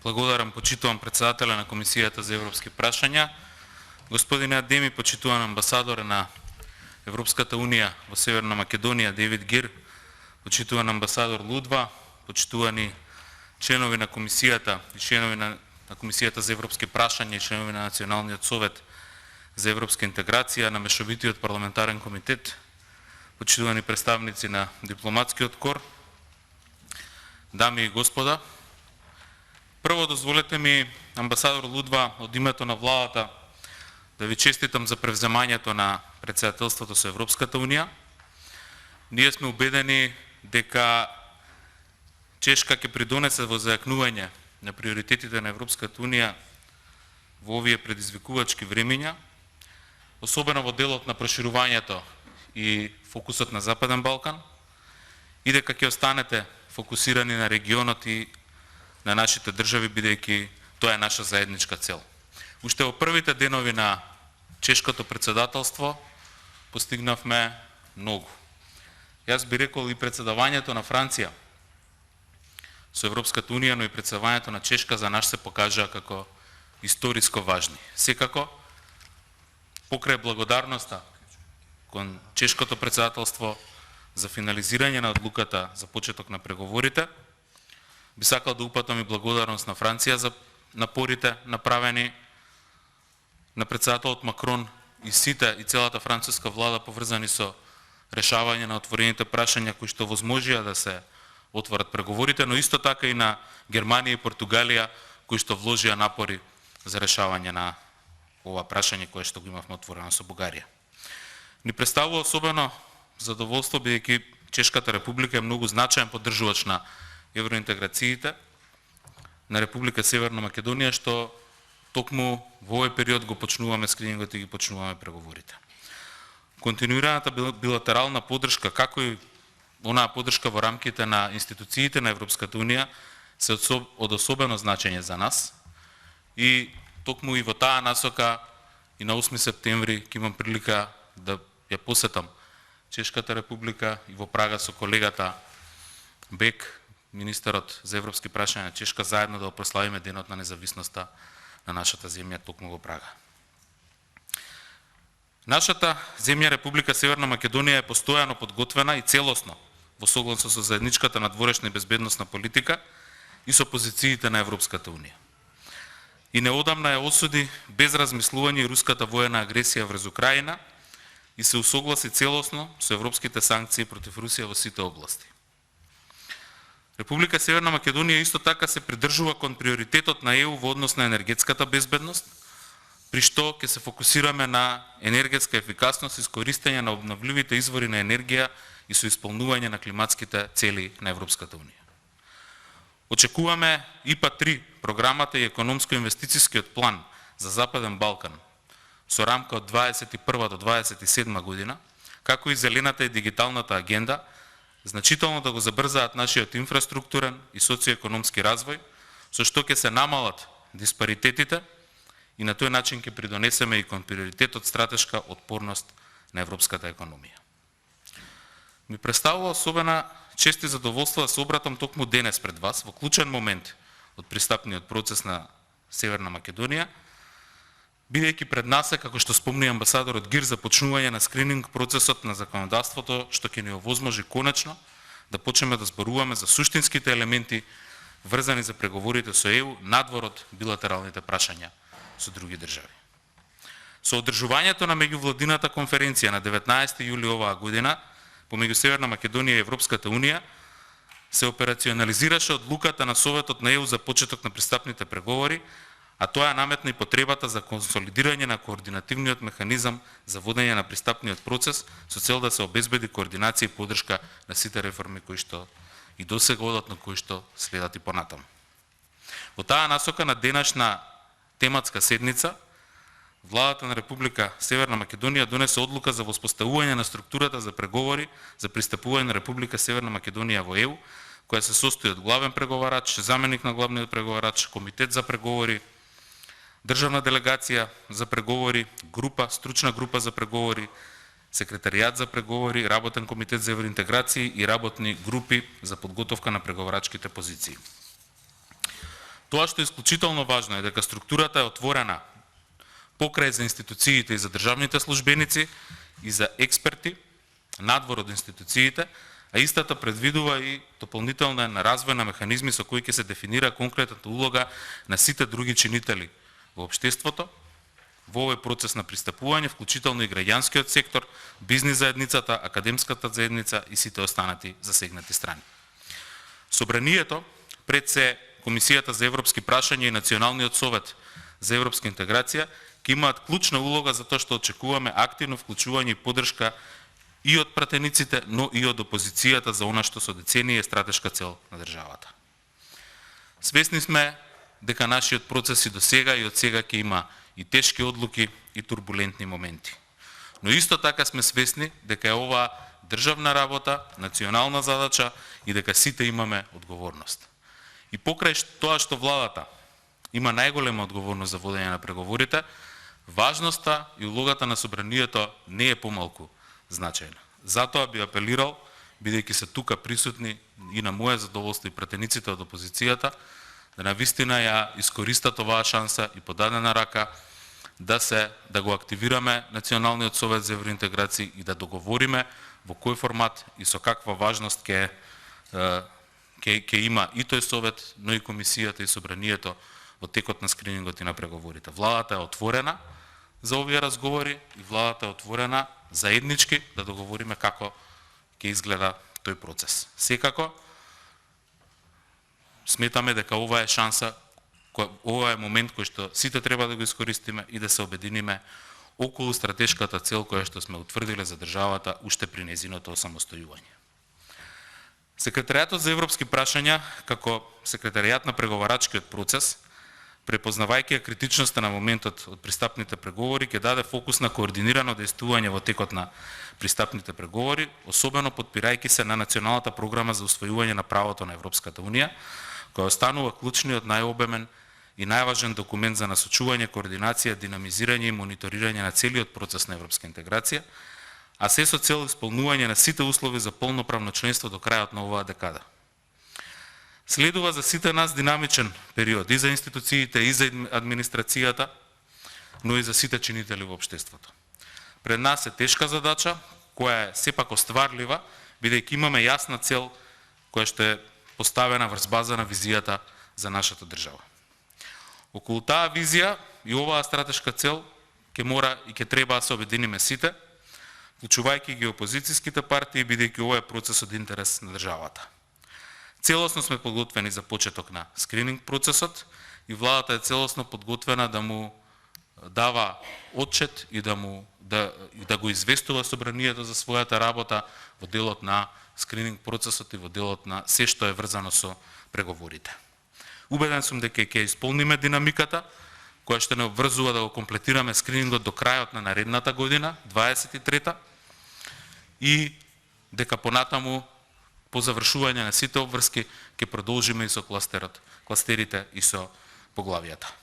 Благодарам, почитувам председателя на Комисијата за европски прашања. Господин Адеми, почитуван амбасадор на Европската унија во Северна Македонија, Девид Гир, почитуван амбасадор Лудва, почитувани членови на Комисијата и членови на Комисијата за европски прашања и членови на Националниот совет за европска интеграција, на Мешовитиот парламентарен комитет, почитувани представници на дипломатскиот кор, дами и господа. Прво дозволете ми, амбасадор Лудва, од името на владата да ви честитам за превземањето на председателството со Европската унија. Ние сме убедени дека Чешка ќе придонесе во зајакнување на приоритетите на Европската унија во овие предизвикувачки времиња, особено во делот на проширувањето и фокусот на Западен Балкан, и дека ќе останете фокусирани на регионот и на нашите држави, бидејќи тоа е наша заедничка цел. Уште во првите денови на чешкото председателство постигнавме многу. Јас би рекол и председавањето на Франција со Европската унија, но и председавањето на Чешка за нас се покажаа како историско важни. Секако, покрај благодарноста кон чешкото председателство за финализирање на одлуката за почеток на преговорите, би сакал да упатам и благодарност на Франција за напорите направени на председателот Макрон и сите и целата француска влада поврзани со решавање на отворените прашања кои што возможија да се отворат преговорите, но исто така и на Германија и Португалија кои што вложија напори за решавање на ова прашање кое што го имавме отворено со Бугарија. Ни представува особено задоволство бидејќи Чешката република е многу значаен поддржувач на евроинтеграциите на Република Северна Македонија, што токму во овој период го почнуваме скринингот и ги почнуваме преговорите. Континуираната билатерална поддршка, како и онаа поддршка во рамките на институциите на Европската унија, се од особено значење за нас и токму и во таа насока и на 8 септември ќе имам прилика да ја посетам Чешката република и во Прага со колегата Бек, министерот за европски прашања на Чешка, заедно да прославиме денот на независноста на нашата земја токму во Прага. Нашата земја Република Северна Македонија е постојано подготвена и целосно во согласно со заедничката надворешна и безбедносна политика и со позициите на Европската унија. И неодамна ја осуди без размислување и руската воена агресија врз Украина и се усогласи целосно со европските санкции против Русија во сите области. Република Северна Македонија исто така се придржува кон приоритетот на ЕУ во однос на енергетската безбедност, при што ќе се фокусираме на енергетска ефикасност и искористење на обновливите извори на енергија и со исполнување на климатските цели на Европската унија. Очекуваме ИПА-3 програмата и економско-инвестицијскиот план за Западен Балкан со рамка од 21 до 27 година, како и зелената и дигиталната агенда, значително да го забрзаат нашиот инфраструктурен и социоекономски развој, со што ќе се намалат диспаритетите и на тој начин ќе придонесеме и кон приоритетот стратешка отпорност на европската економија. Ми представува особена чест и задоволство да се обратам токму денес пред вас, во клучен момент од пристапниот процес на Северна Македонија, бидејќи пред нас е, како што спомни амбасадорот Гир, започнување на скрининг процесот на законодавството, што ќе ни овозможи конечно да почнеме да зборуваме за суштинските елементи врзани за преговорите со ЕУ надвор од билатералните прашања со други држави. Со одржувањето на меѓувладината конференција на 19 јули оваа година помеѓу Северна Македонија и Европската унија се операционализираше одлуката на Советот на ЕУ за почеток на пристапните преговори, а тоа наметна и потребата за консолидирање на координативниот механизам за водење на пристапниот процес со цел да се обезбеди координација и поддршка на сите реформи кои што и досега одат, на кои што следат и понатаму. Во таа насока на денешна тематска седница, владата на Република Северна Македонија донесе одлука за воспоставување на структурата за преговори за пристапување на Република Северна Македонија во ЕУ, која се состои од главен преговарач, заменик на главниот преговарач, комитет за преговори, државна делегација за преговори, стручна група за преговори, секретаријат за преговори, работен комитет за евроинтеграција и работни групи за подготовка на преговарачките позиции. Тоа што е исклучително важно е дека структурата е отворена покрај за институциите и за државните службеници и за експерти надвор од институциите, а истата предвидува и дополнителна развој на механизми со кои ќе се дефинира конкретната улога на сите други чинители во општеството во овој процес на пристапување, вклучително и граѓанскиот сектор, бизнис заедницата, академската заедница и сите останати засегнати страни. Собранието, пред се Комисијата за европски прашања и Националниот совет за европска интеграција ќе имаат клучна улога за тоа што очекуваме активно вклучување и поддршка и од пратениците, но и од опозицијата за она што со децении е стратешка цел на државата. Свесни сме дека нашиот процес и до сега и од сега ќе има и тешки одлуки и турбулентни моменти. Но исто така сме свесни дека е ова државна работа, национална задача и дека сите имаме одговорност. И покрај тоа што владата има најголема одговорност за водење на преговорите, важноста и улогата на собранието не е помалку значајна. Затоа би апелирал, бидејќи се тука присутни и на моје задоволство и пратениците од опозицијата, да навистина ја искористат оваа шанса и подадена рака да го активираме Националниот совет за евроинтеграција и да договориме во кој формат и со каква важност ќе има и тој совет, но и комисијата и собранието во текот на скринингот и на преговорите. Владата е отворена за овие разговори и владата е отворена заеднички да договориме како ќе изгледа тој процес. Секако, сметаме дека ова е шанса, ова е момент кој што сите треба да го искористиме и да се обединиме околу стратешката цел која што сме утврдиле за државата уште при нејзиното осамостојување. Секретаријатот за европски прашања, како секретаријат на преговарачкиот процес, препознавајќи критичноста на моментот од пристапните преговори, ќе даде фокус на координирано дејствување во текот на пристапните преговори, особено подпирајќи се на националната програма за усвојување на правото на Европската Унија, која останува клучниот, најобемен и најважен документ за насочување, координација, динамизирање и мониторирање на целиот процес на европска интеграција, а се со цел исполнување на сите услови за полноправно членство до крајот на оваа декада. Следува за сите нас динамичен период и за институциите, и за администрацијата, но и за сите чинители во општеството. Пред нас е тешка задача, која е сепак остварлива, бидејќи имаме јасна цел која што е поставена врз база на визијата за нашата држава. Околу таа визија и оваа стратешка цел ќе мора и ќе треба да се обединиме сите, вклучувајќи ги опозицијските партии, бидејќи ова е процес од интерес на државата. Целосно сме подготвени за почеток на скрининг процесот и владата е целосно подготвена да му дава отчет и да го известува собранието за својата работа во делот на скрининг процесот и во делот на се што е врзано со преговорите. Убеден сум дека ќе исполниме динамиката која што не обврзува да го комплетираме скринингот до крајот на наредната година, 23-та, и дека понатаму по завршување на сите обврски ќе продолжиме и со кластерите и со поглавијата.